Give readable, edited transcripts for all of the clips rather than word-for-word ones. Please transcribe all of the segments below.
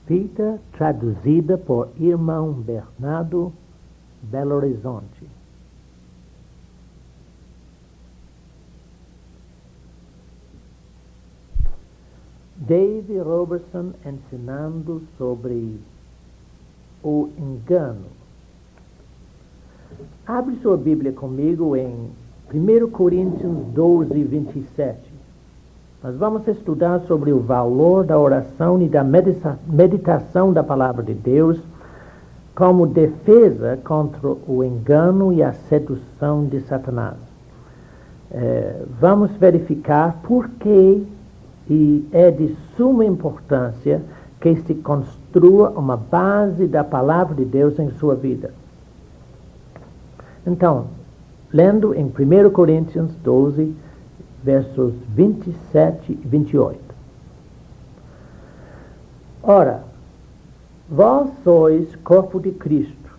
Fita traduzida por irmão Bernardo, Belo Horizonte. Dave Robertson ensinando sobre o engano. Abre sua Bíblia comigo em 1 Coríntios 12, 27. Nós vamos estudar sobre o valor da oração e da meditação da palavra de Deus como defesa contra o engano e a sedução de Satanás. Vamos verificar por que e é de suma importância que se construa uma base da palavra de Deus em sua vida. Então, lendo em 1 Coríntios 12, versos 27 e 28. Ora, vós sois corpo de Cristo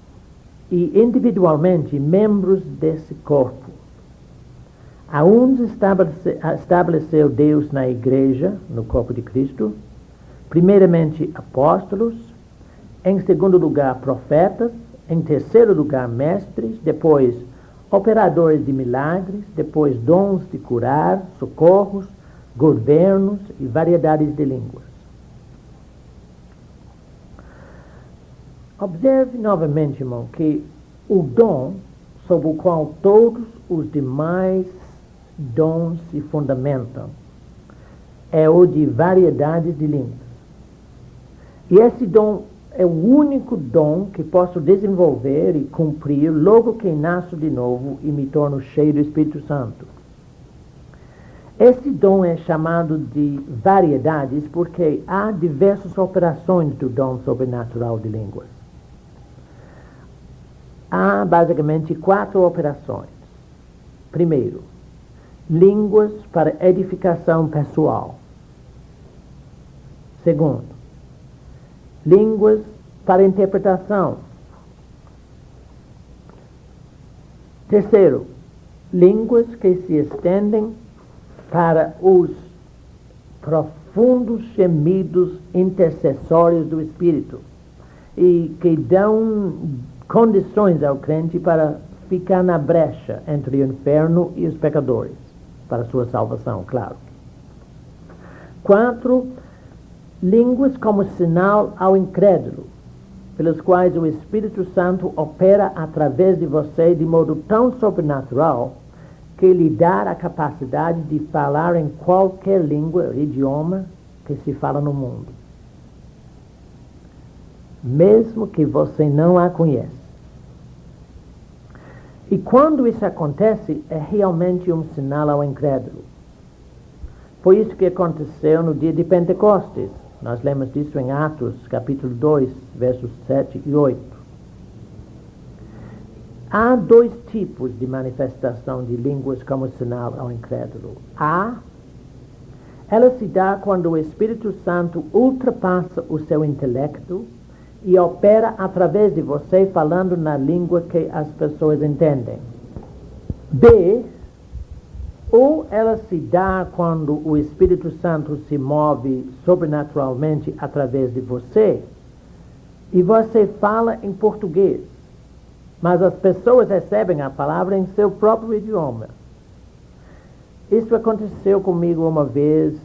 e individualmente membros desse corpo. A uns estabeleceu Deus na igreja, no corpo de Cristo, primeiramente apóstolos, em segundo lugar profetas, em terceiro lugar mestres, depois operadores de milagres, depois dons de curar, socorros, governos e variedades de línguas. Observe novamente, irmão, que o dom sobre o qual todos os demais dons se fundamentam é o de variedades de línguas. E esse dom é o único dom que posso desenvolver e cumprir logo que nasço de novo e me torno cheio do Espírito Santo. Esse dom é chamado de variedades porque há diversas operações do dom sobrenatural de línguas. Há basicamente 4 operações. Primeiro, línguas para edificação pessoal. Segundo, línguas para interpretação. Terceiro, línguas que se estendem para os profundos gemidos intercessórios do Espírito e que dão condições ao crente para ficar na brecha entre o inferno e os pecadores, para sua salvação, claro. 4, línguas como sinal ao incrédulo, pelos quais o Espírito Santo opera através de você de modo tão sobrenatural que lhe dá a capacidade de falar em qualquer língua, idioma que se fala no mundo, mesmo que você não a conheça. E quando isso acontece, é realmente um sinal ao incrédulo. Foi isso que aconteceu no dia de Pentecostes. Nós lemos disso em Atos, capítulo 2, versos 7 e 8. Há 2 tipos de manifestação de línguas como sinal ao incrédulo. Ela se dá quando o Espírito Santo ultrapassa o seu intelecto e opera através de você falando na língua que as pessoas entendem. B, ou ela se dá quando o Espírito Santo se move sobrenaturalmente através de você e você fala em português, mas as pessoas recebem a palavra em seu próprio idioma. Isso aconteceu comigo uma vez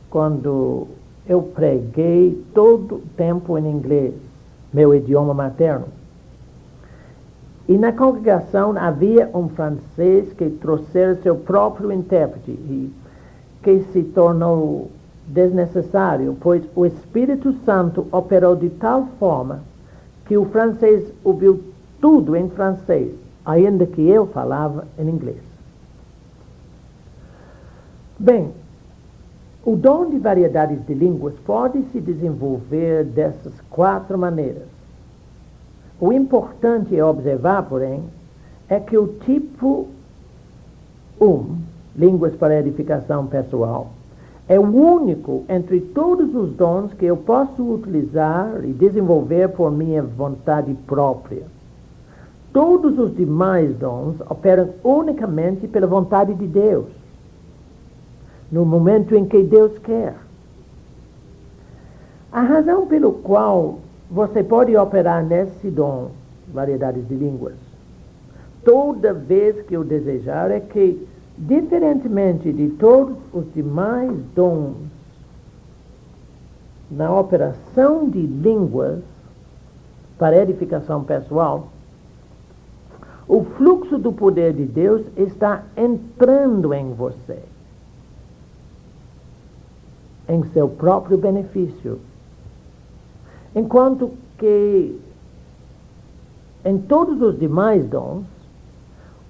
quando eu preguei todo o tempo em inglês, meu idioma materno. E na congregação havia um francês que trouxera seu próprio intérprete e que se tornou desnecessário, pois o Espírito Santo operou de tal forma que o francês ouviu tudo em francês, ainda que eu falava em inglês. Bem, o dom de variedades de línguas pode se desenvolver dessas 4 maneiras. O importante a observar, porém, é que o tipo 1, línguas para edificação pessoal, é o único entre todos os dons que eu posso utilizar e desenvolver por minha vontade própria. Todos os demais dons operam unicamente pela vontade de Deus, no momento em que Deus quer. A razão pelo qual você pode operar nesse dom, variedades de línguas, toda vez que o desejar, é que, diferentemente de todos os demais dons, na operação de línguas para edificação pessoal, o fluxo do poder de Deus está entrando em você, em seu próprio benefício. Enquanto que em todos os demais dons,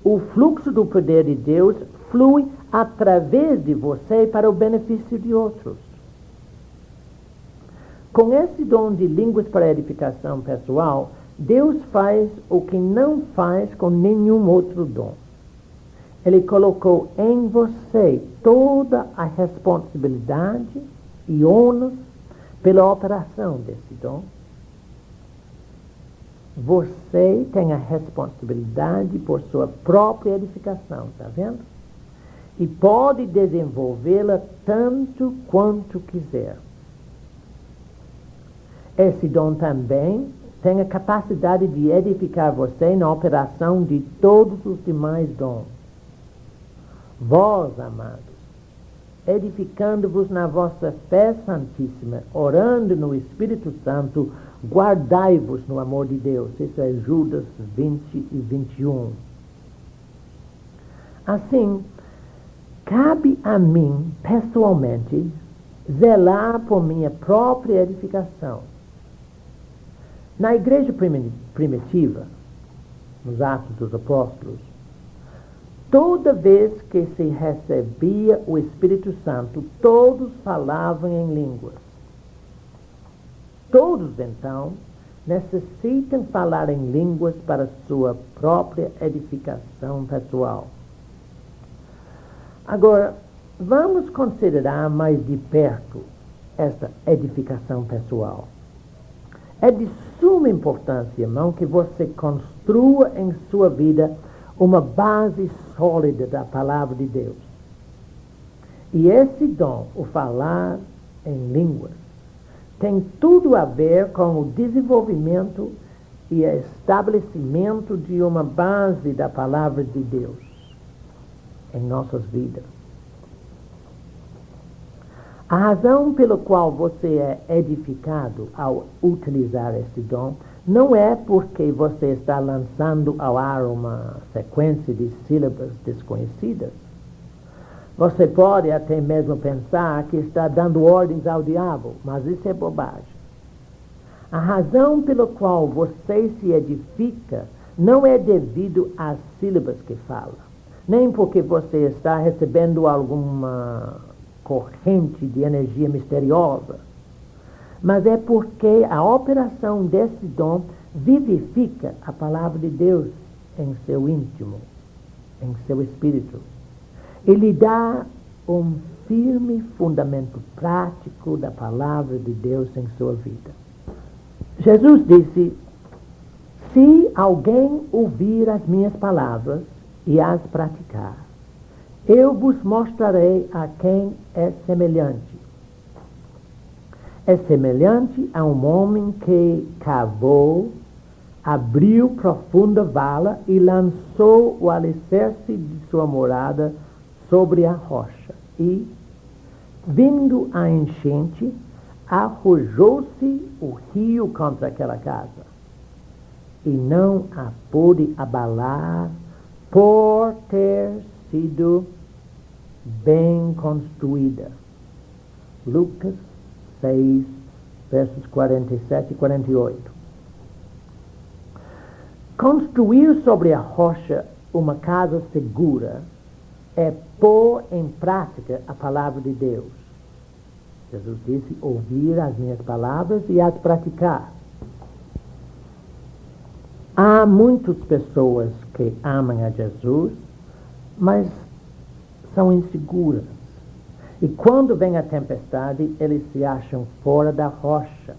o fluxo do poder de Deus flui através de você para o benefício de outros. Com esse dom de línguas para edificação pessoal, Deus faz o que não faz com nenhum outro dom. Ele colocou em você toda a responsabilidade e ônus pela operação desse dom. Você tem a responsabilidade por sua própria edificação, está vendo? E pode desenvolvê-la tanto quanto quiser. Esse dom também tem a capacidade de edificar você na operação de todos os demais dons. Vós, amados, edificando-vos na vossa fé santíssima, orando no Espírito Santo, guardai-vos no amor de Deus. Isso é Judas 20 e 21. Assim, cabe a mim, pessoalmente, zelar por minha própria edificação. Na igreja primitiva, nos Atos dos Apóstolos, toda vez que se recebia o Espírito Santo, todos falavam em línguas. Todos, então, necessitam falar em línguas para sua própria edificação pessoal. Agora, vamos considerar mais de perto esta edificação pessoal. É de suma importância, irmão, que você construa em sua vida uma base sólida da palavra de Deus. E esse dom, o falar em línguas, tem tudo a ver com o desenvolvimento e estabelecimento de uma base da palavra de Deus em nossas vidas. A razão pela qual você é edificado ao utilizar este dom não é porque você está lançando ao ar uma sequência de sílabas desconhecidas. Você pode até mesmo pensar que está dando ordens ao diabo, mas isso é bobagem. A razão pela qual você se edifica não é devido às sílabas que fala, nem porque você está recebendo alguma corrente de energia misteriosa, mas é porque a operação desse dom vivifica a palavra de Deus em seu íntimo, em seu espírito. Ele dá um firme fundamento prático da palavra de Deus em sua vida. Jesus disse: se alguém ouvir as minhas palavras e as praticar, eu vos mostrarei a quem é semelhante. É semelhante a um homem que cavou, abriu profunda vala e lançou o alicerce de sua morada sobre a rocha. E, vindo a enchente, arrojou-se o rio contra aquela casa, e não a pôde abalar por ter sido bem construída. Lucas 6, versos 47 e 48. Construir sobre a rocha uma casa segura é pôr em prática a palavra de Deus. Jesus disse: ouvir as minhas palavras e as praticar. Há muitas pessoas que amam a Jesus, mas são inseguras. E quando vem a tempestade, eles se acham fora da rocha,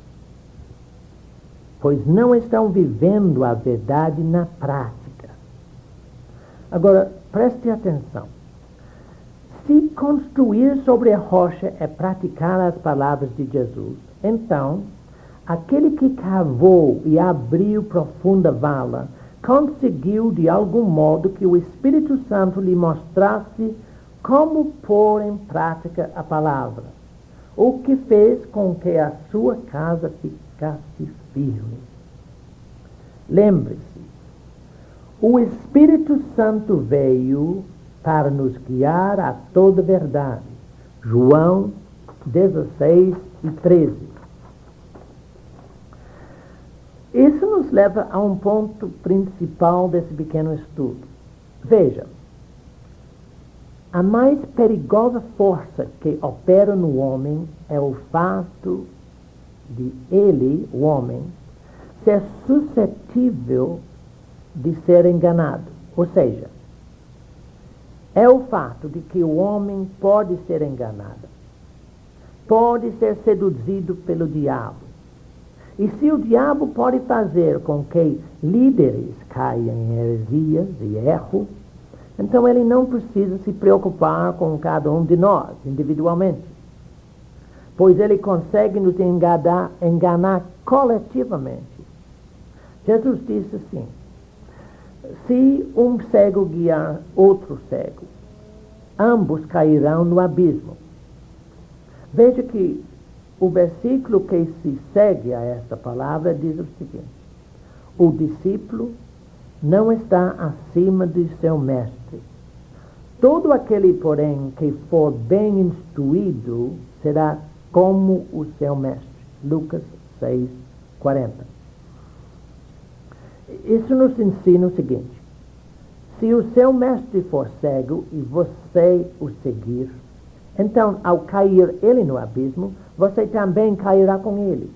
pois não estão vivendo a verdade na prática. Agora, preste atenção. Se construir sobre a rocha é praticar as palavras de Jesus, Então, aquele que cavou e abriu profunda vala conseguiu de algum modo que o Espírito Santo lhe mostrasse como pôr em prática a palavra, o que fez com que a sua casa ficasse firme. Lembre-se, o Espírito Santo veio para nos guiar a toda verdade. João 16:13. Isso nos leva a um ponto principal desse pequeno estudo. Veja, a mais perigosa força que opera no homem é o fato de ele, o homem, ser suscetível de ser enganado. Ou seja, é o fato de que o homem pode ser enganado, pode ser seduzido pelo diabo. E se o diabo pode fazer com que líderes caiam em heresias e erro, então ele não precisa se preocupar com cada um de nós, individualmente. Pois ele consegue nos enganar coletivamente. Jesus disse assim: se um cego guiar outro cego, ambos cairão no abismo. Veja que o versículo que se segue a esta palavra diz o seguinte: o discípulo não está acima de seu mestre. Todo aquele, porém, que for bem instruído, será como o seu mestre. Lucas 6:40. Isso nos ensina o seguinte: se o seu mestre for cego e você o seguir, então, ao cair ele no abismo, você também cairá com ele.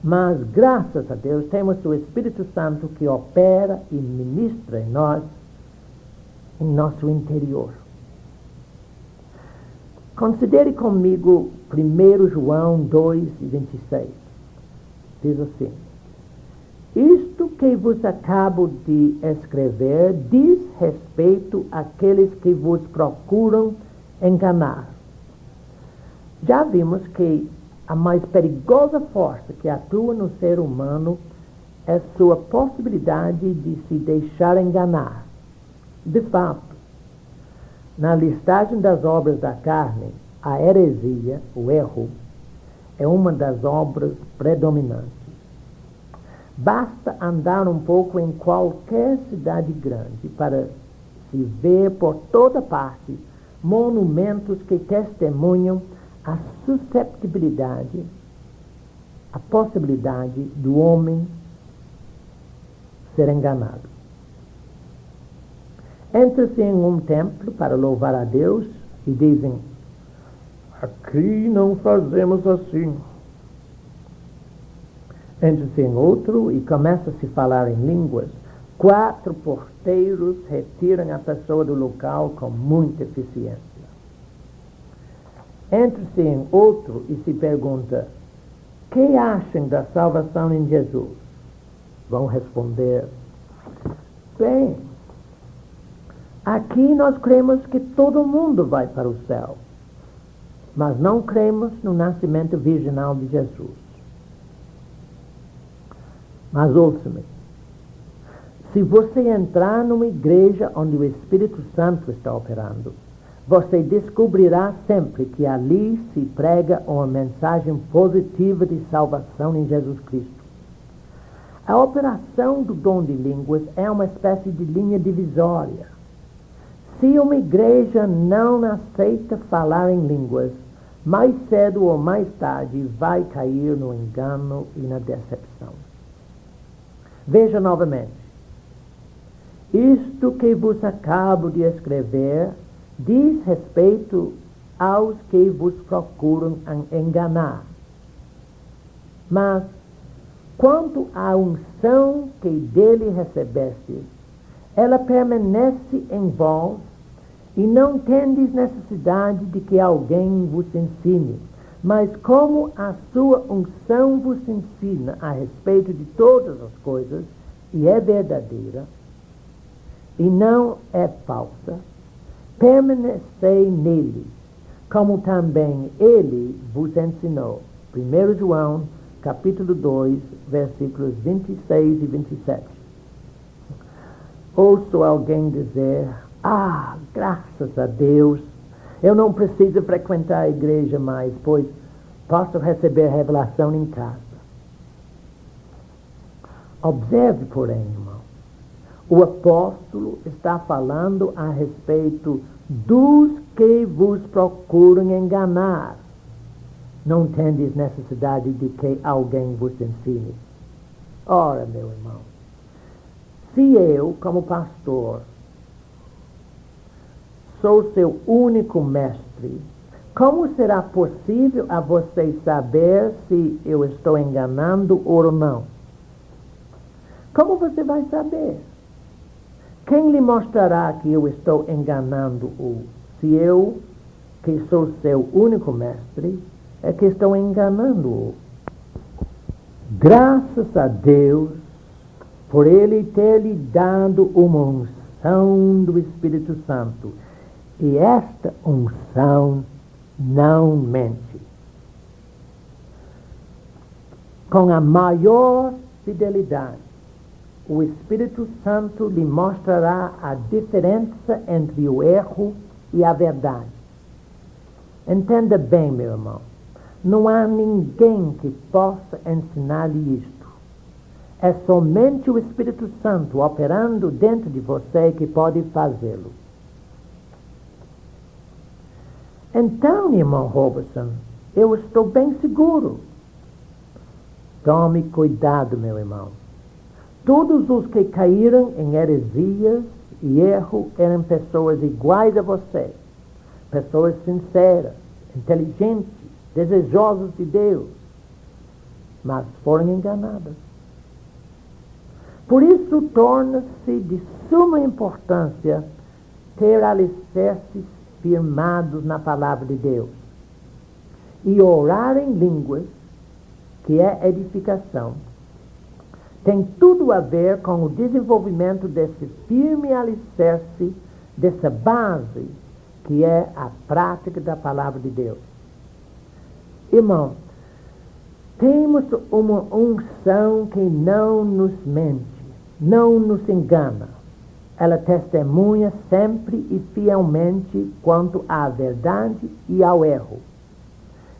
Mas, graças a Deus, temos o Espírito Santo que opera e ministra em nós, em nosso interior. Considere comigo 1 João 2:26. Diz assim: isto que vos acabo de escrever diz respeito àqueles que vos procuram enganar. Já vimos que a mais perigosa força que atua no ser humano é sua possibilidade de se deixar enganar. De fato, na listagem das obras da carne, a heresia, o erro, é uma das obras predominantes. Basta andar um pouco em qualquer cidade grande para se ver por toda parte monumentos que testemunham a susceptibilidade, a possibilidade do homem ser enganado. Entra-se em um templo para louvar a Deus e dizem: aqui não fazemos assim. Entra-se em outro e começa-se a falar em línguas. 4 porteiros retiram a pessoa do local com muita eficiência. Entra-se em outro e se pergunta: que acham da salvação em Jesus? Vão responder: bem, aqui nós cremos que todo mundo vai para o céu, mas não cremos no nascimento virginal de Jesus. Mas ouça-me, se você entrar numa igreja onde o Espírito Santo está operando, você descobrirá sempre que ali se prega uma mensagem positiva de salvação em Jesus Cristo. A operação do dom de línguas é uma espécie de linha divisória. Se uma igreja não aceita falar em línguas, mais cedo ou mais tarde vai cair no engano e na decepção. Veja novamente: isto que vos acabo de escrever diz respeito aos que vos procuram enganar. Mas, quanto à unção que dele recebestes, ela permanece em vós, e não tendes necessidade de que alguém vos ensine. Mas como a sua unção vos ensina a respeito de todas as coisas, e é verdadeira, e não é falsa, permanecei nele, como também ele vos ensinou, 1 João, capítulo 2, versículos 26 e 27. Ouço alguém dizer: graças a Deus, eu não preciso frequentar a igreja mais, pois posso receber revelação em casa. Observe, porém, irmão, o apóstolo está falando a respeito dos que vos procuram enganar. Não tendes necessidade de que alguém vos ensine. Ora, meu irmão, se eu, como pastor, sou seu único mestre, como será possível a vocês saber se eu estou enganando ou não? Como você vai saber? Quem lhe mostrará que eu estou enganando-o? Se eu, que sou seu único mestre, é que estou enganando-o. Graças a Deus por Ele ter lhe dado uma unção do Espírito Santo. E esta unção não mente. Com a maior fidelidade, o Espírito Santo lhe mostrará a diferença entre o erro e a verdade. Entenda bem, meu irmão. Não há ninguém que possa ensinar-lhe isto. É somente o Espírito Santo operando dentro de você que pode fazê-lo. Então, irmão Robertson, eu estou bem seguro. Tome cuidado, meu irmão. Todos os que caíram em heresias e erro eram pessoas iguais a você. Pessoas sinceras, inteligentes, desejosas de Deus, mas foram enganadas. Por isso torna-se de suma importância ter alicerces firmados na palavra de Deus e orar em línguas, que é edificação. Tem tudo a ver com o desenvolvimento desse firme alicerce, dessa base, que é a prática da palavra de Deus. Irmão, temos uma unção que não nos mente, não nos engana. Ela testemunha sempre e fielmente quanto à verdade e ao erro.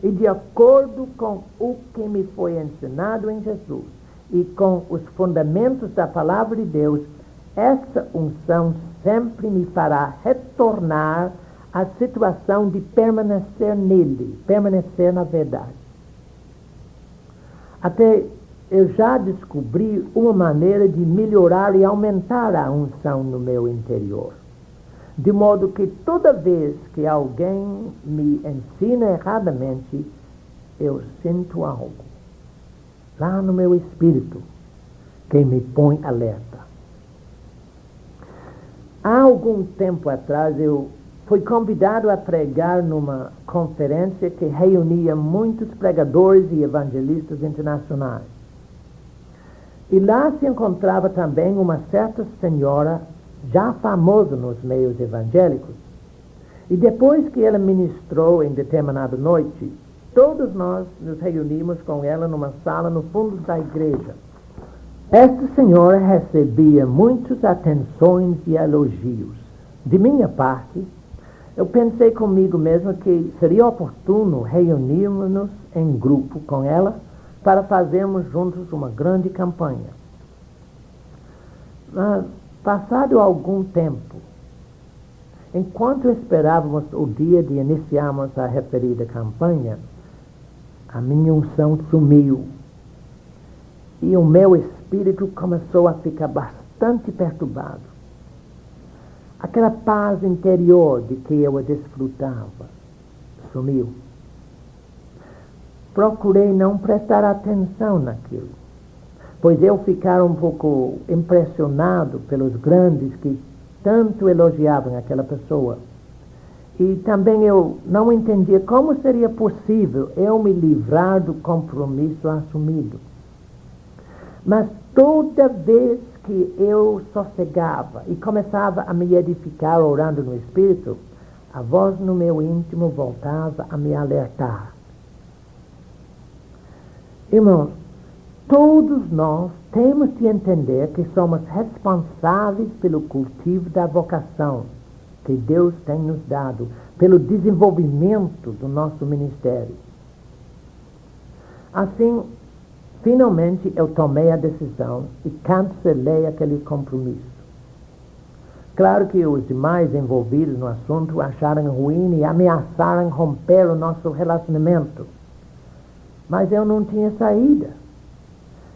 E de acordo com o que me foi ensinado em Jesus e com os fundamentos da palavra de Deus, essa unção sempre me fará retornar à situação de permanecer nele, permanecer na verdade. Até eu já descobri uma maneira de melhorar e aumentar a unção no meu interior. De modo que toda vez que alguém me ensina erradamente, eu sinto algo lá no meu espírito que me põe alerta. Há algum tempo atrás eu fui convidado a pregar numa conferência que reunia muitos pregadores e evangelistas internacionais. E lá se encontrava também uma certa senhora já famosa nos meios evangélicos. E depois que ela ministrou em determinada noite, todos nós nos reunimos com ela numa sala no fundo da igreja. Esta senhora recebia muitas atenções e elogios. De minha parte, eu pensei comigo mesmo que seria oportuno reunirmos-nos em grupo com ela para fazermos juntos uma grande campanha. Mas, passado algum tempo, enquanto esperávamos o dia de iniciarmos a referida campanha, a minha unção sumiu e o meu espírito começou a ficar bastante perturbado. Aquela paz interior de que eu a desfrutava sumiu. Procurei não prestar atenção naquilo, pois eu ficava um pouco impressionado pelos grandes que tanto elogiavam aquela pessoa. E também eu não entendia como seria possível eu me livrar do compromisso assumido. Mas toda vez que eu sossegava e começava a me edificar orando no Espírito, a voz no meu íntimo voltava a me alertar. Irmãos, todos nós temos de entender que somos responsáveis pelo cultivo da vocação que Deus tem nos dado, pelo desenvolvimento do nosso ministério. Assim, finalmente eu tomei a decisão e cancelei aquele compromisso. Claro que os demais envolvidos no assunto acharam ruim e ameaçaram romper o nosso relacionamento. Mas eu não tinha saída.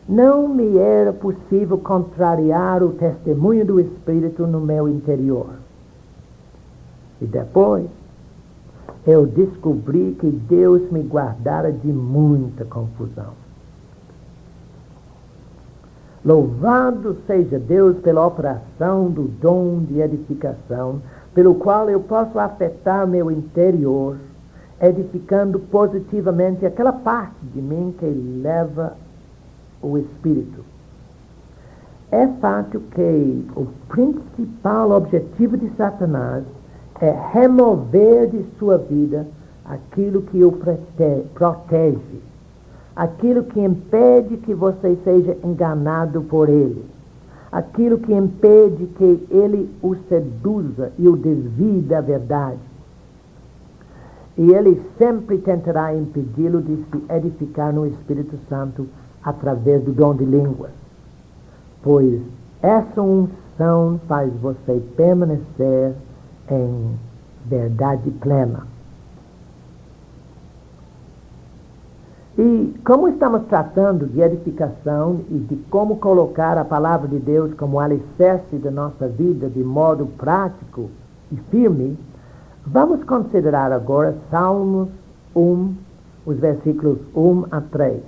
Não me era possível contrariar o testemunho do Espírito no meu interior. E depois, eu descobri que Deus me guardara de muita confusão. Louvado seja Deus pela operação do dom de edificação, pelo qual eu posso afetar meu interior, edificando positivamente aquela parte de mim que leva o Espírito. É fato que o principal objetivo de Satanás é remover de sua vida aquilo que o protege, aquilo que impede que você seja enganado por ele, aquilo que impede que ele o seduza e o desvie da verdade. E ele sempre tentará impedi-lo de se edificar no Espírito Santo através do dom de línguas, pois essa unção faz você permanecer em verdade plena. E como estamos tratando de edificação e de como colocar a palavra de Deus como alicerce da nossa vida de modo prático e firme, vamos considerar agora Salmos 1, os versículos 1 a 3.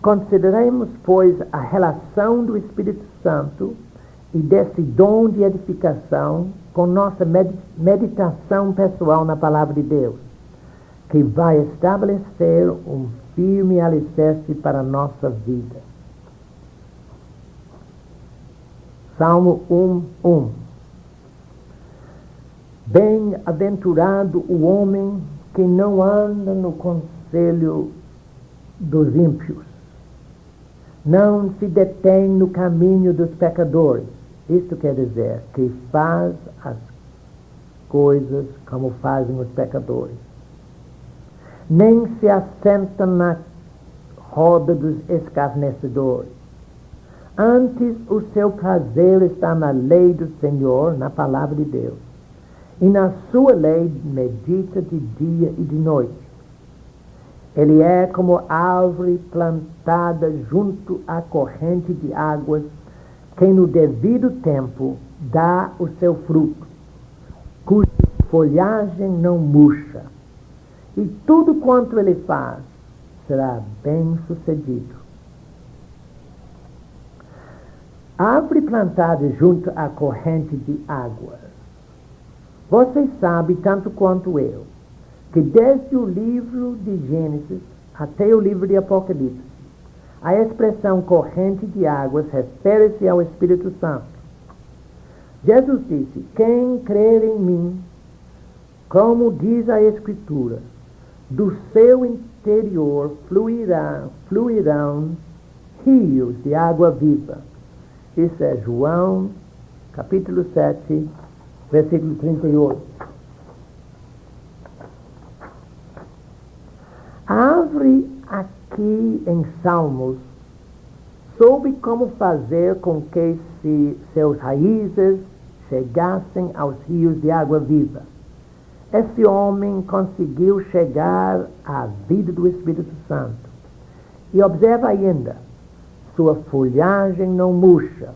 Consideremos, pois, a relação do Espírito Santo e desse dom de edificação com nossa meditação pessoal na palavra de Deus, que vai estabelecer um firme alicerce para a nossa vida. Salmo 1:1. Bem-aventurado o homem que não anda no conselho dos ímpios, não se detém no caminho dos pecadores. Isto quer dizer que faz as coisas como fazem os pecadores. Nem se assenta na roda dos escarnecedores. Antes, o seu prazer está na lei do Senhor, na palavra de Deus. E na sua lei medita de dia e de noite. Ele é como árvore plantada junto à corrente de águas, que no devido tempo dá o seu fruto, cuja folhagem não murcha, e tudo quanto ele faz será bem sucedido. Árvore plantada junto à corrente de águas. Você sabe tanto quanto eu, que desde o livro de Gênesis até o livro de Apocalipse, a expressão corrente de águas refere-se ao Espírito Santo. Jesus disse: quem crer em mim, como diz a Escritura, do seu interior fluirão rios de água viva. Isso é João, capítulo 7, versículo 38. A árvore aqui em Salmos soube como fazer com que seus raízes chegassem aos rios de água viva. Esse homem conseguiu chegar à vida do Espírito Santo. E observa ainda, sua folhagem não murcha.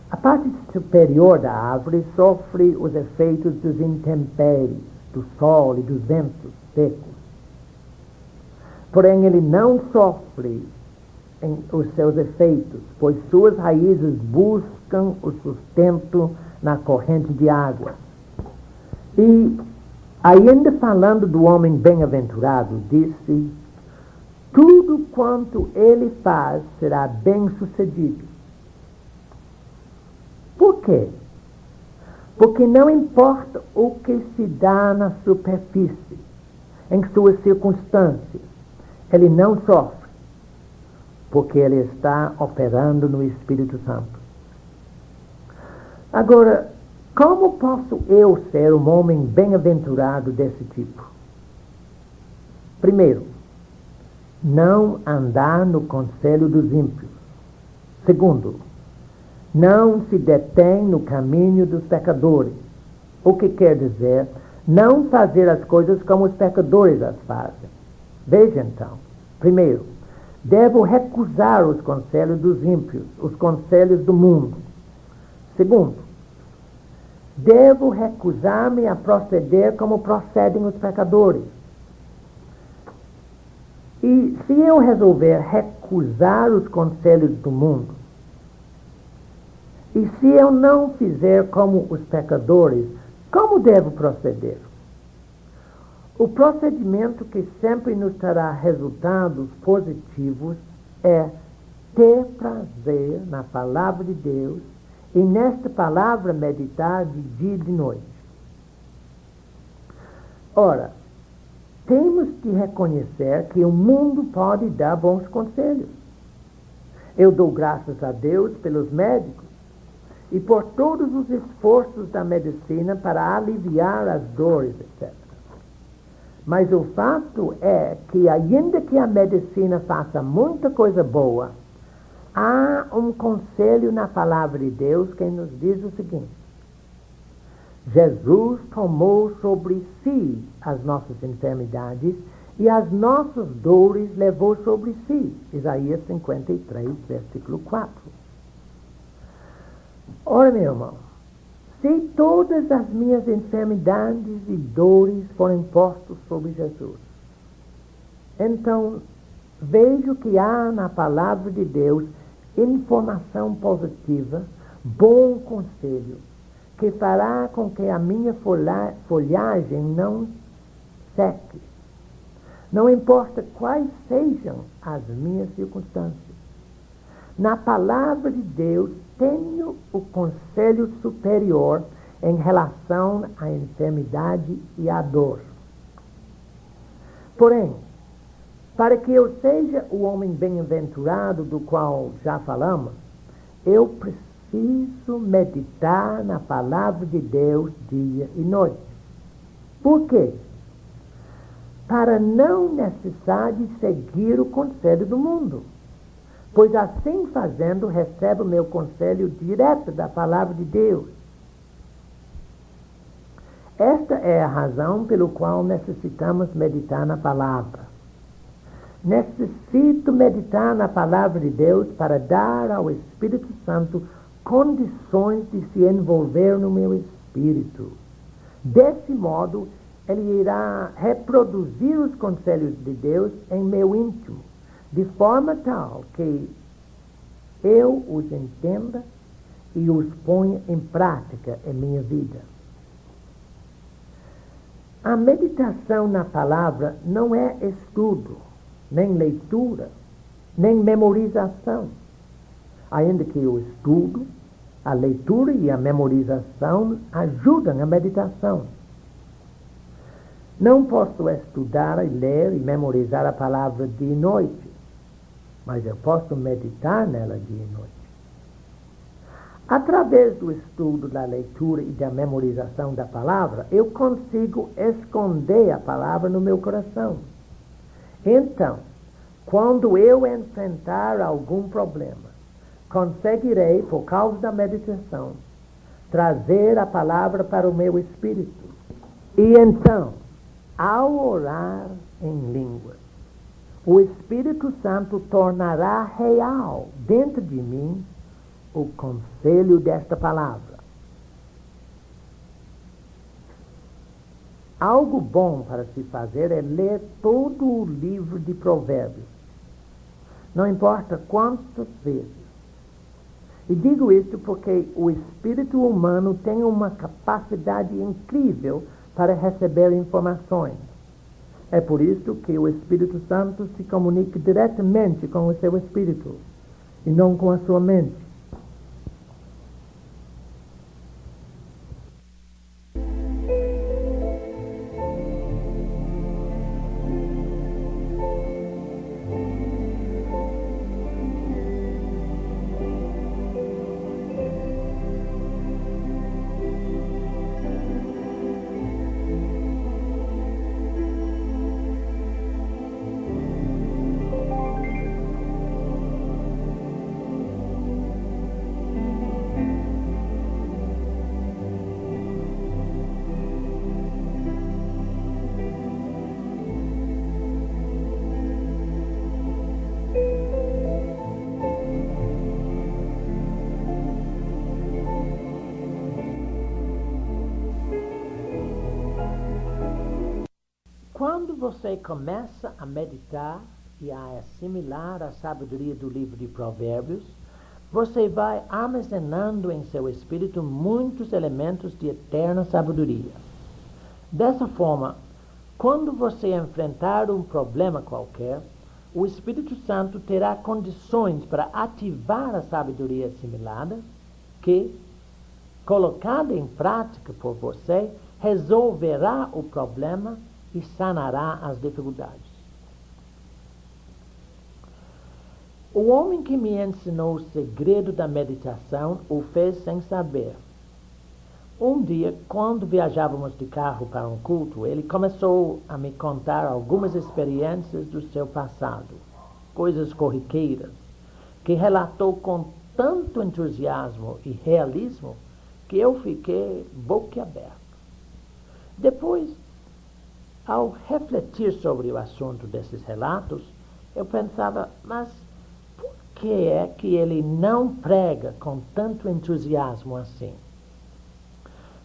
A parte superior da árvore sofre os efeitos dos intempéries, do sol e dos ventos secos. Porém, ele não sofre os seus efeitos, pois suas raízes buscam o sustento na corrente de água. E, ainda falando do homem bem-aventurado, disse: tudo quanto ele faz será bem-sucedido. Por quê? Porque não importa o que se dá na superfície, em suas circunstâncias, ele não sofre, porque ele está operando no Espírito Santo. Agora, como posso eu ser um homem bem-aventurado desse tipo? Primeiro, não andar no conselho dos ímpios. Segundo, não se detém no caminho dos pecadores. O que quer dizer, não fazer as coisas como os pecadores as fazem. Veja então, primeiro, devo recusar os conselhos dos ímpios, os conselhos do mundo. Segundo, devo recusar-me a proceder como procedem os pecadores. E se eu resolver recusar os conselhos do mundo, e se eu não fizer como os pecadores, como devo proceder? O procedimento que sempre nos trará resultados positivos é ter prazer na palavra de Deus e nesta palavra meditar de dia e de noite. Ora, temos que reconhecer que o mundo pode dar bons conselhos. Eu dou graças a Deus pelos médicos e por todos os esforços da medicina para aliviar as dores, etc. Mas o fato é que, ainda que a medicina faça muita coisa boa, há um conselho na palavra de Deus que nos diz o seguinte: Jesus tomou sobre si as nossas enfermidades e as nossas dores levou sobre si. Isaías 53, versículo 4. Ora, meu irmão, se todas as minhas enfermidades e dores forem postas sobre Jesus, então vejo que há na palavra de Deus informação positiva, bom conselho, que fará com que a minha folhagem não seque. Não importa quais sejam as minhas circunstâncias. Na palavra de Deus tenho o conselho superior em relação à enfermidade e à dor. Porém, para que eu seja o homem bem-aventurado do qual já falamos, eu preciso meditar na palavra de Deus dia e noite. Por quê? Para não necessitar de seguir o conselho do mundo. Pois assim fazendo, recebo o meu conselho direto da palavra de Deus. Esta é a razão pelo qual necessitamos meditar na palavra. Necessito meditar na palavra de Deus para dar ao Espírito Santo condições de se envolver no meu espírito. Desse modo, ele irá reproduzir os conselhos de Deus em meu íntimo, de forma tal que eu os entenda e os ponha em prática em minha vida. A meditação na palavra não é estudo, nem leitura, nem memorização. Ainda que o estudo, a leitura e a memorização ajudam a meditação. Não posso estudar e ler e memorizar a palavra dia e noite, mas eu posso meditar nela dia e noite. Através do estudo, da leitura e da memorização da palavra, eu consigo esconder a palavra no meu coração. Então, quando eu enfrentar algum problema, conseguirei, por causa da meditação, trazer a palavra para o meu espírito. E então, ao orar em línguas, o Espírito Santo tornará real dentro de mim o conselho desta palavra. Algo bom para se fazer é ler todo o livro de Provérbios. Não importa quantas vezes. E digo isso porque o espírito humano tem uma capacidade incrível para receber informações. É por isso que o Espírito Santo se comunica diretamente com o seu espírito e não com a sua mente. você começa a meditar e a assimilar a sabedoria do livro de Provérbios, você vai armazenando em seu espírito muitos elementos de eterna sabedoria. Dessa forma, quando você enfrentar um problema qualquer, o Espírito Santo terá condições para ativar a sabedoria assimilada que, colocada em prática por você, resolverá o problema e sanará as dificuldades. O homem que me ensinou o segredo da meditação o fez sem saber. Um dia, quando viajávamos de carro para um culto, ele começou a me contar algumas experiências do seu passado, coisas corriqueiras, que relatou com tanto entusiasmo e realismo que eu fiquei boquiaberto. Depois, ao refletir sobre o assunto desses relatos, eu pensava, mas por que é que ele não prega com tanto entusiasmo assim?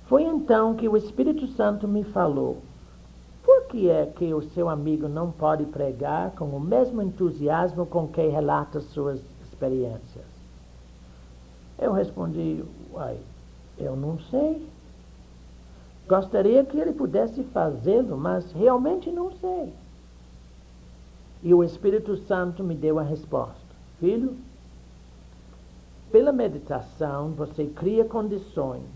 Foi então que o Espírito Santo me falou, por que é que o seu amigo não pode pregar com o mesmo entusiasmo com que relata suas experiências? Eu respondi, eu não sei. Gostaria que ele pudesse fazê-lo, mas realmente não sei. E o Espírito Santo me deu a resposta. Filho, pela meditação você cria condições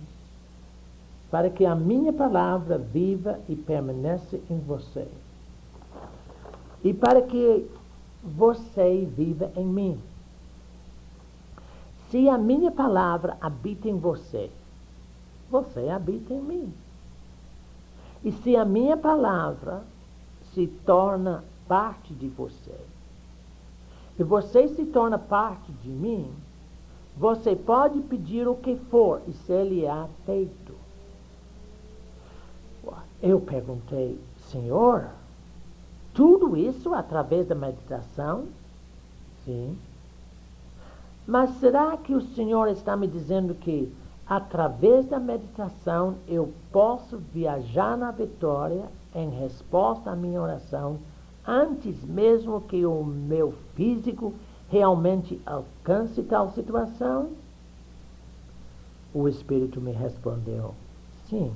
para que a minha palavra viva e permaneça em você. E para que você viva em mim. Se a minha palavra habita em você, você habita em mim. E se a minha palavra se torna parte de você, e você se torna parte de mim, você pode pedir o que for e ser-lhe-á feito. Eu perguntei, Senhor, tudo isso através da meditação? Sim. Mas será que o Senhor está me dizendo que através da meditação eu posso viajar na vitória em resposta à minha oração antes mesmo que o meu físico realmente alcance tal situação? O Espírito me respondeu, sim,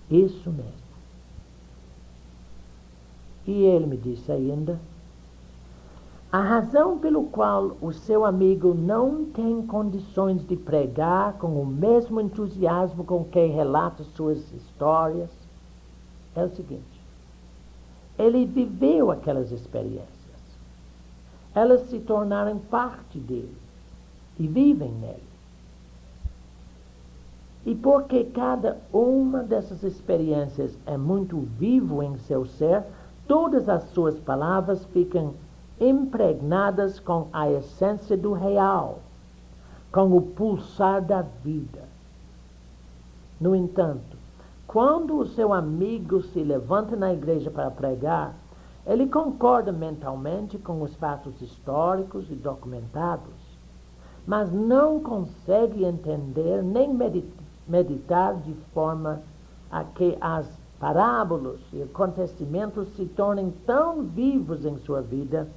isso mesmo. E ele me disse ainda, a razão pelo qual o seu amigo não tem condições de pregar com o mesmo entusiasmo com que relata suas histórias é o seguinte. Ele viveu aquelas experiências. Elas se tornaram parte dele e vivem nele. E porque cada uma dessas experiências é muito vivo em seu ser, todas as suas palavras ficam impregnadas com a essência do real, com o pulsar da vida. No entanto, quando o seu amigo se levanta na igreja para pregar, ele concorda mentalmente com os fatos históricos e documentados, mas não consegue entender nem meditar de forma a que as parábolas e acontecimentos se tornem tão vivos em sua vida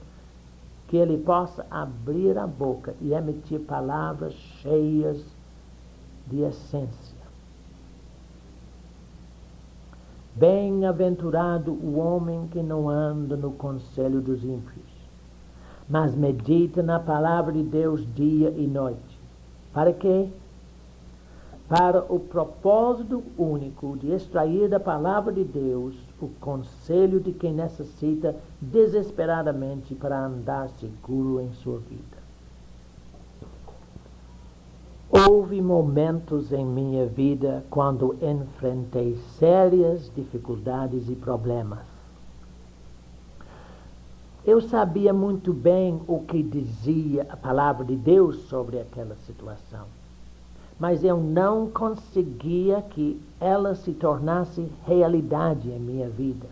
que ele possa abrir a boca e emitir palavras cheias de essência. Bem-aventurado o homem que não anda no conselho dos ímpios, mas medita na palavra de Deus dia e noite. Para quê? Para o propósito único de extrair da palavra de Deus o conselho de quem necessita desesperadamente para andar seguro em sua vida. Houve momentos em minha vida quando enfrentei sérias dificuldades e problemas. Eu sabia muito bem o que dizia a palavra de Deus sobre aquela situação, mas eu não conseguia que ela se tornasse realidade em minha vida.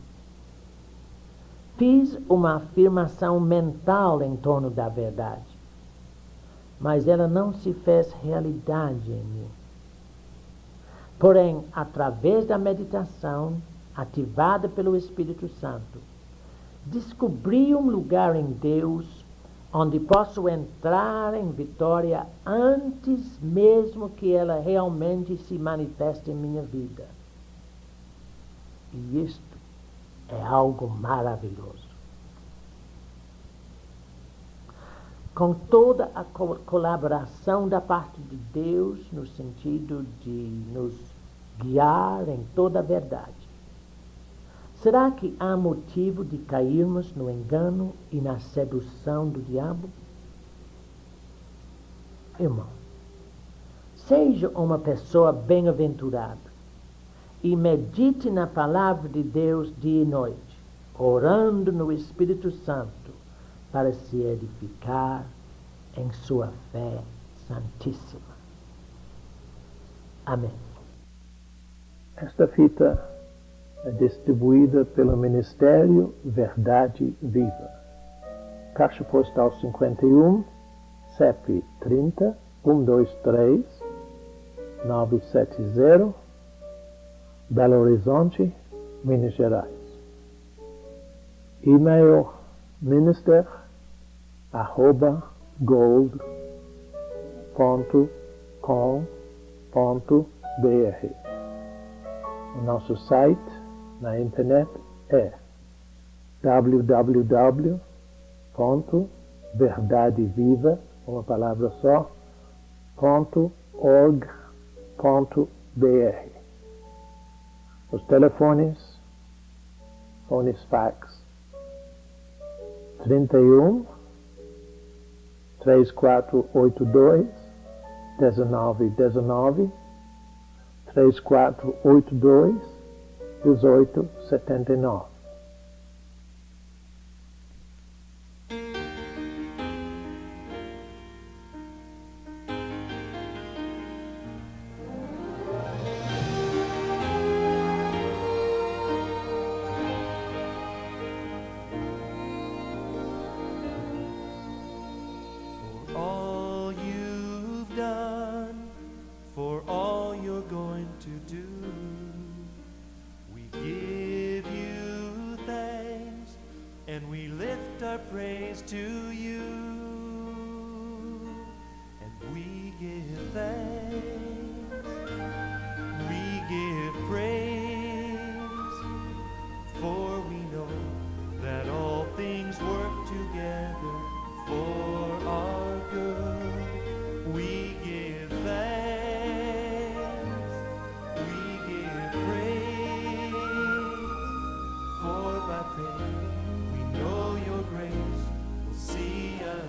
Fiz uma afirmação mental em torno da verdade, mas ela não se fez realidade em mim. Porém, através da meditação, ativada pelo Espírito Santo, descobri um lugar em Deus onde posso entrar em vitória antes mesmo que ela realmente se manifeste em minha vida. E isto é algo maravilhoso. Com toda a colaboração da parte de Deus, no sentido de nos guiar em toda a verdade, será que há motivo de cairmos no engano e na sedução do diabo? Irmão, seja uma pessoa bem-aventurada e medite na palavra de Deus dia e noite, orando no Espírito Santo para se edificar em sua fé santíssima. Amém. Esta fita é distribuída pelo Ministério Verdade Viva. Caixa Postal 51, CEP 30 123 970, Belo Horizonte, Minas Gerais. E-mail minister@gold.com.br. O nosso site na internet é www.verdadeviva, uma palavra só, .org.br. Os telefones, fones fax 31 3482 1919, 3482 1879. All you've done, for all you're going to do, we give you thanks and we lift our praise to you, and we give thanks, we give praise, for we know that all things work together for our good. We give thanks, we give praise, for by faith we know your grace will see us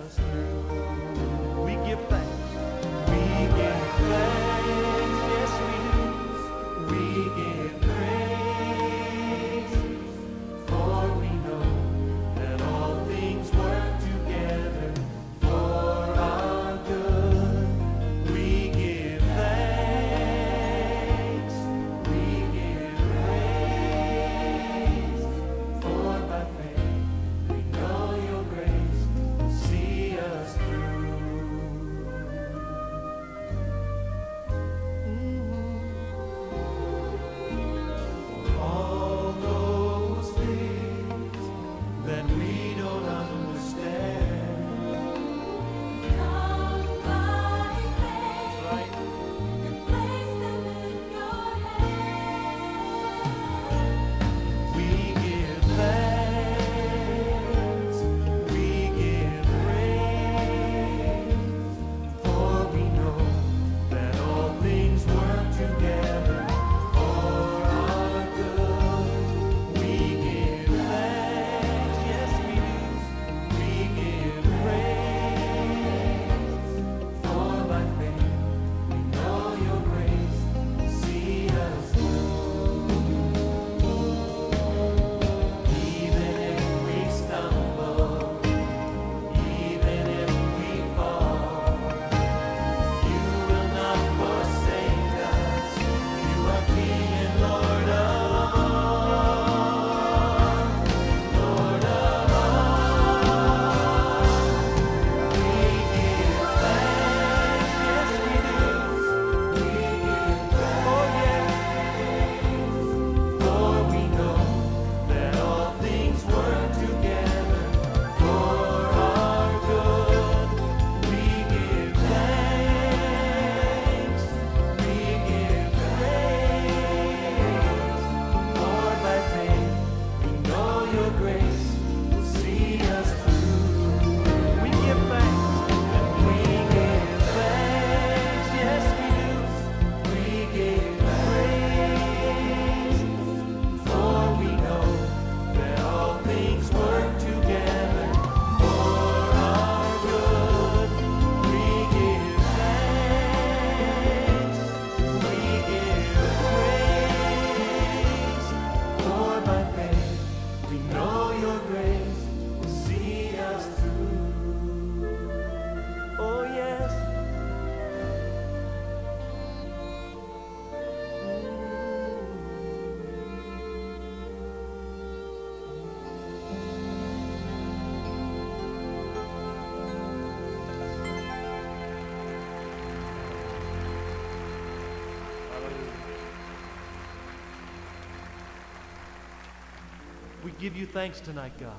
give you thanks tonight, God,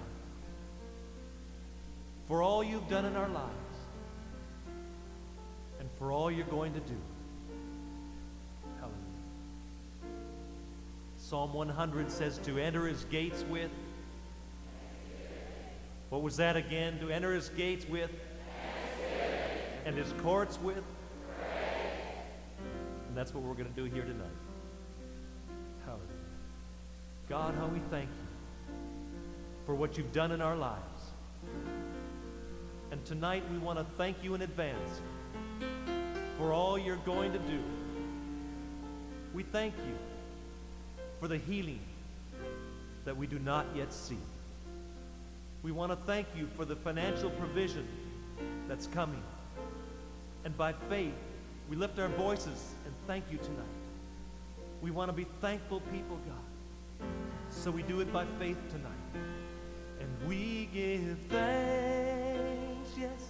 for all you've done in our lives and for all you're going to do. Hallelujah. Psalm 100 says to enter his gates with, what was that again? To enter his gates with, and his courts with. And that's what we're going to do here tonight. Hallelujah. God, how we thank you for what you've done in our lives. And tonight we want to thank you in advance for all you're going to do. We thank you for the healing that we do not yet see. We want to thank you for the financial provision that's coming. And by faith, we lift our voices and thank you tonight. We want to be thankful people, God. So we do it by faith tonight. And we give thanks, yes.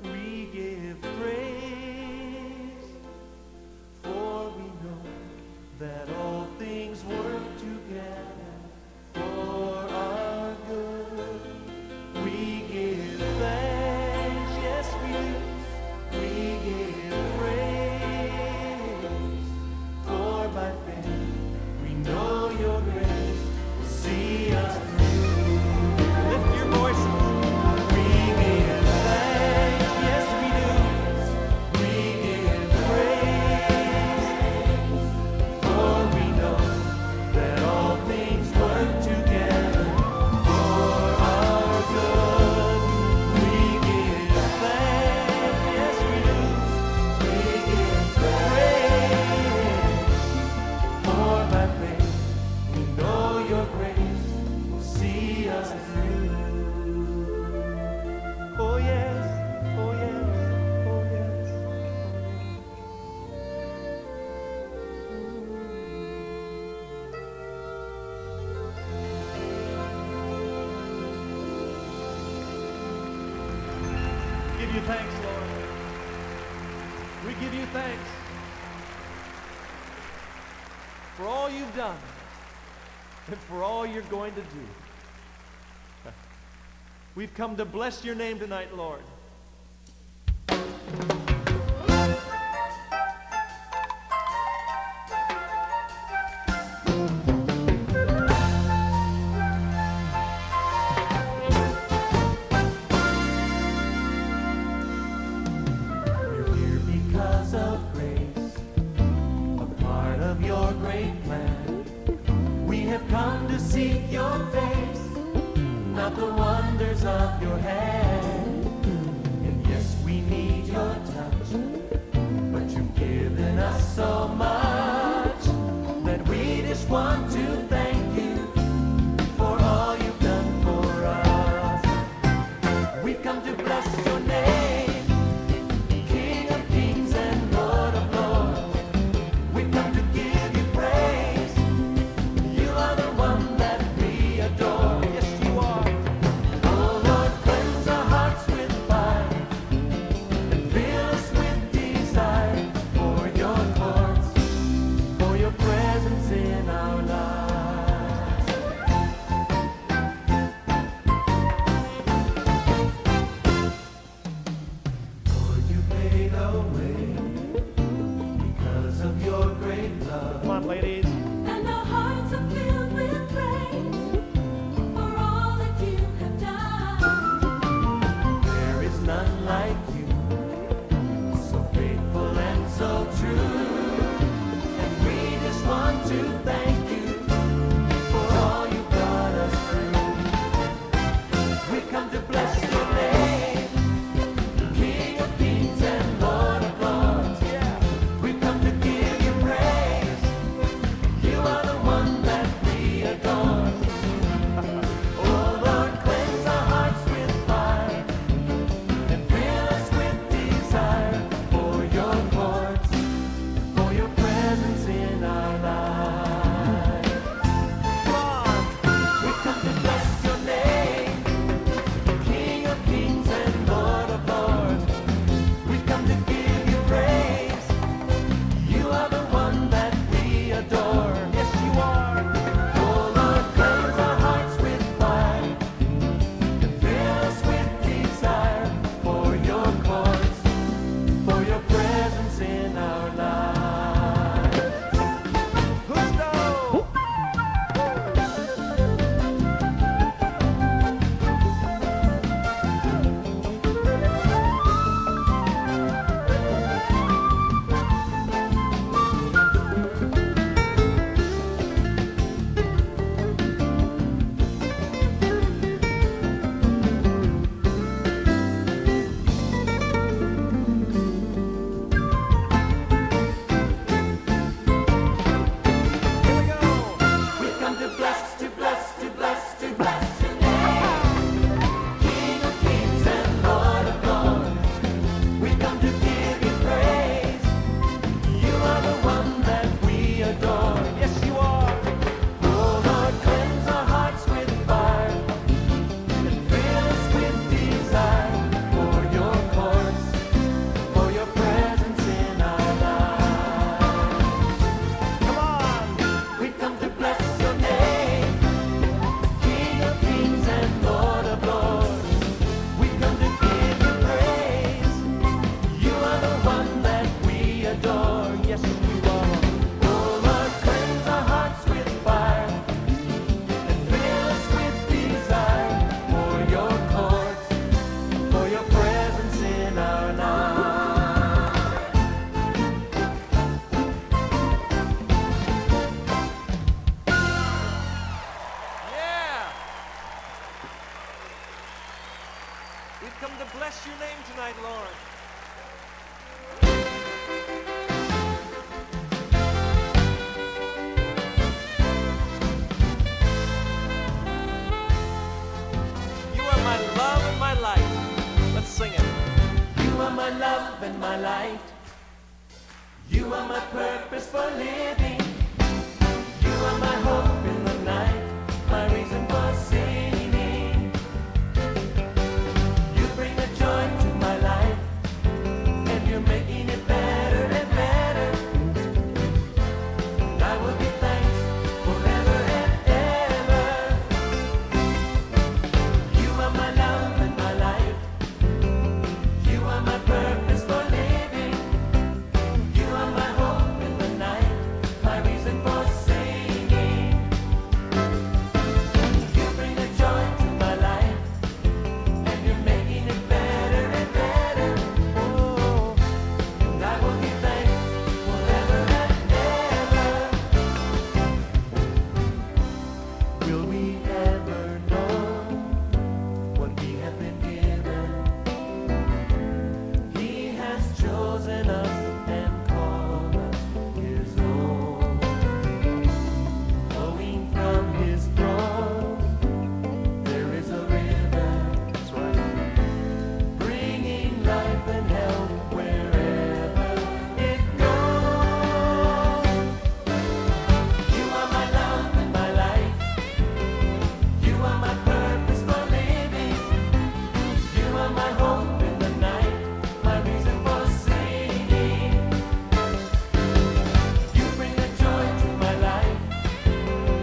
We give praise. For we know that all things work together for our good. We give thanks, yes we do. We give praise. For by faith we know your grace will see us through. Lift your voices. We give thanks, yes we do. We give praise. For we know that all things work together for our good. We give thanks, yes we do. We give praise. For by faith we know your grace will see us through. Oh yes, oh yes, oh yes. Give you thanks, Lord. We give you thanks for all you've done and for all you're going to do. We've come to bless your name tonight, Lord. We're here because of grace, a part of your great plan. We have come to seek your face, not the wonders of your hand. And yes, we need your touch, but you've given us so much that we just want to thank you for all you've done for us. We've come to bless your name, King of kings and Lord of lords. We've come to give you praise. You are the one that we adore. Yes, you are. Oh Lord, cleanse our hearts with fire and fill us with desire for your courts, for your presence in our lives. Lord, you made a way because of your great love. Come on, ladies. And our hearts are filled with praise for all that you have done. There is none like you, so faithful and so true. And we just want to thank you for all you brought us through. We come to bless your name, King of kings and Lord of lords. Yeah. We come to give you praise. You are the one that we adore. Oh Lord, cleanse our hearts with fire and fill us with in our lives. Yeah! We've come to bless your name tonight, Lord. You are my love and my light. Let's sing it. You are my love and my light. You are my purpose for living. You are my hope in the night, my reason for singing. You bring a joy to my life, and you're making it better and better. And I will give thanks forever and ever. You are my love and my life. You are my purpose for living. You are my hope in the night, my reason for singing. You bring a joy to my life, and you're making it better and better. Oh, and I will give thanks forever and ever. Will we ever know what we have been given? He has chosen us and called us his own. Flowing from his throne, there is a river. That's right. Bringing life and help wherever it goes. You are my love and my light. You are my purpose for living. You are my hope in the night, my reason for singing. You bring a joy to my life,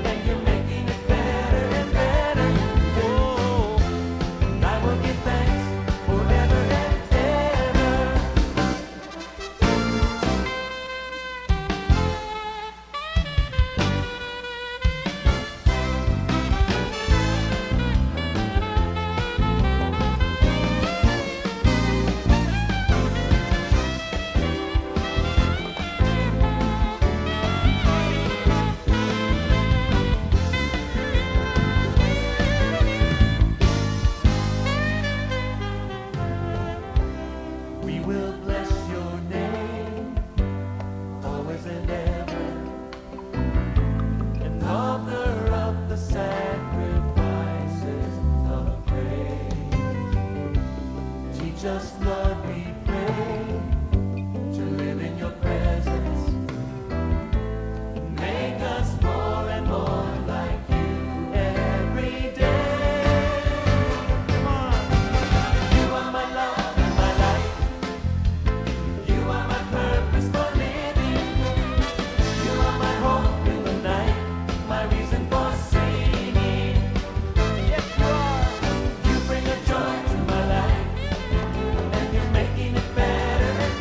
and you're making it better and better. Oh, and I will give thanks forever and ever. We will bless your name always and ever, and offer up the sacrifices of praise. Teach us, Lord, we pray, to live in your presence. Make us more and more like you every day. Come on. You are my love and my light. You are my purpose for living. You are my hope in the night, my reason for singing. Yes, you are. You bring a joy to my life, and you're making it better and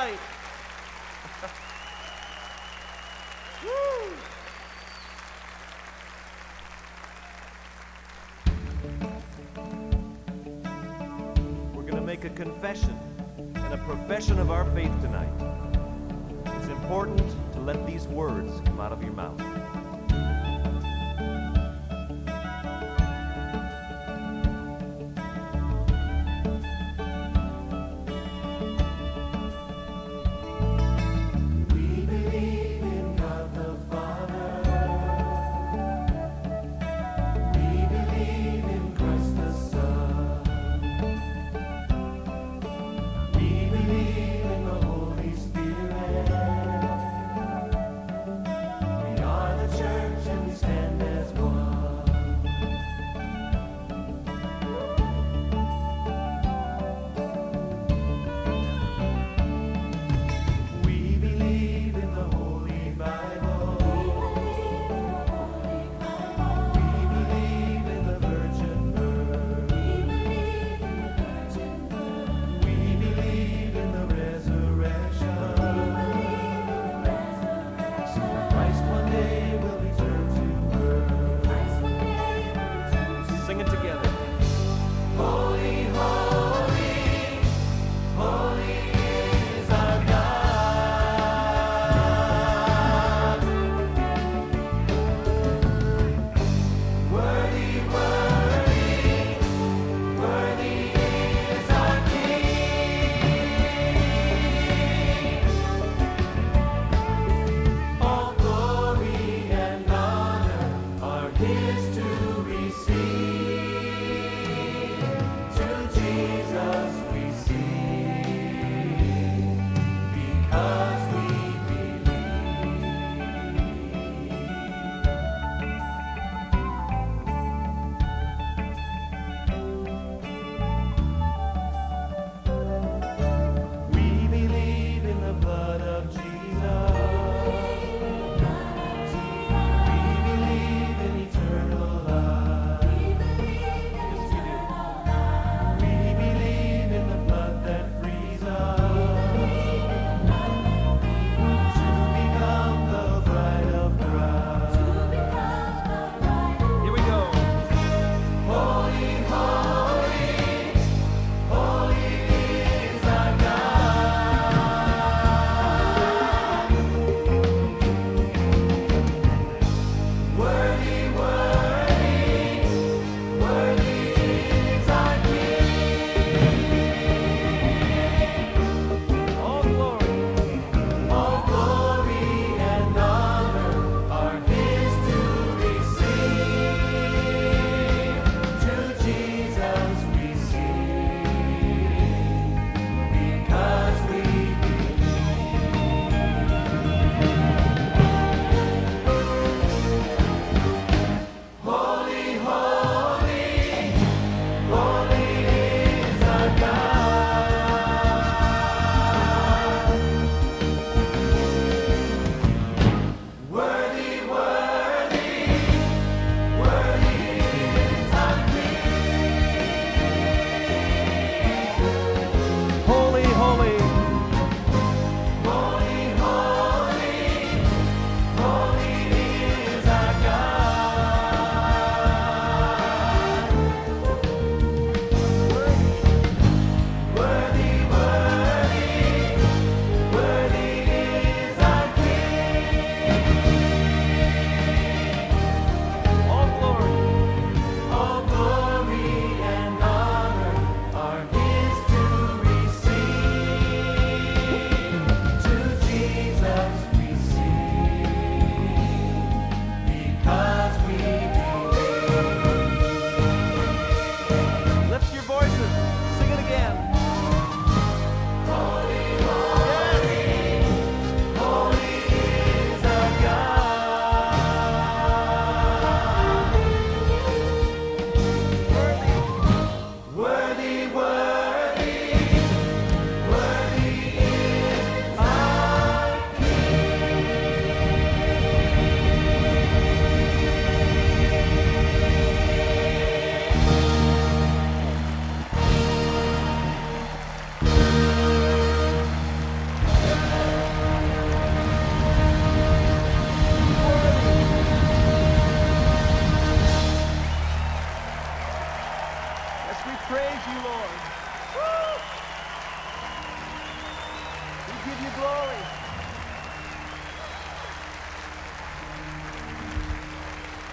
right. Woo. We're going to make a confession and a profession of our faith tonight. It's important to let these words come out of your mouth. We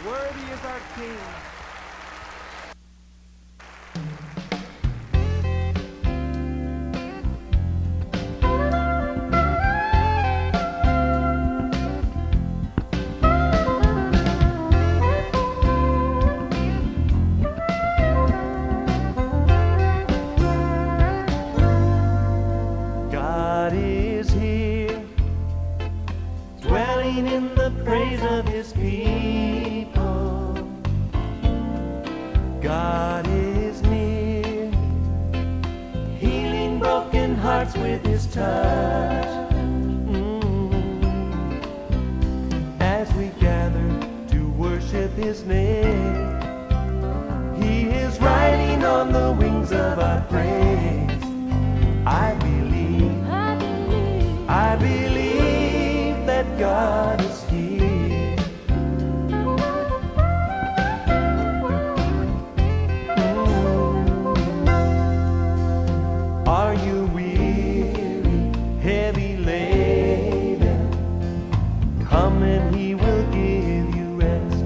Worthy is our King. God is here, dwelling in the praise of his people. God is near, healing broken hearts with his touch. As we gather to worship his name, he is riding on the wings of our praise. I believe that God is here. Are you weary, heavy laden? Come and he will give you rest.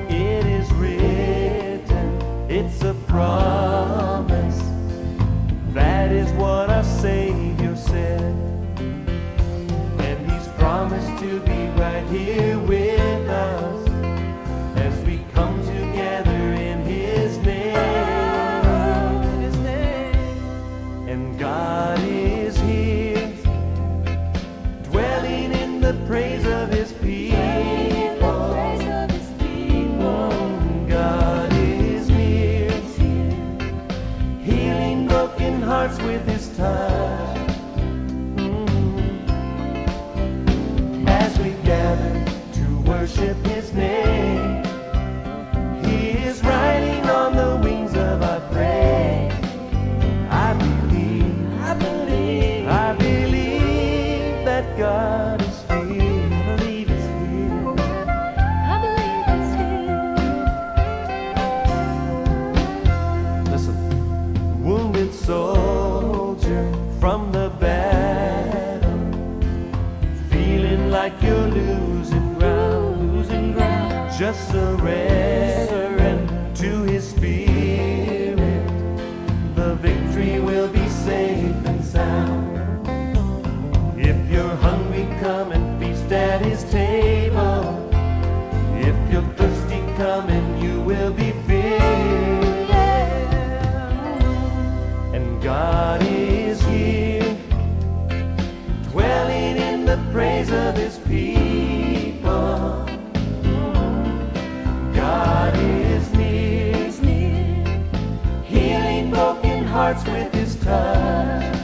It is written, it's a promise. That is what our Savior said. And he's promised to be right here with us as we come together in his name. And God is here, dwelling in the praise of his people. God is near, healing broken hearts with his touch. As we gather to worship his name, he is riding on the wings of our praise. I believe that God is here. I believe he's here. Listen, wounded soldier from the battle, feeling like you're losing ground, just surrender to his spirit. The victory will be safe and sound. If you're hungry, come and feast at his table. If you're thirsty, come and you will be filled. And God is here, dwelling in the praise of his people. God is near, healing broken hearts with his touch.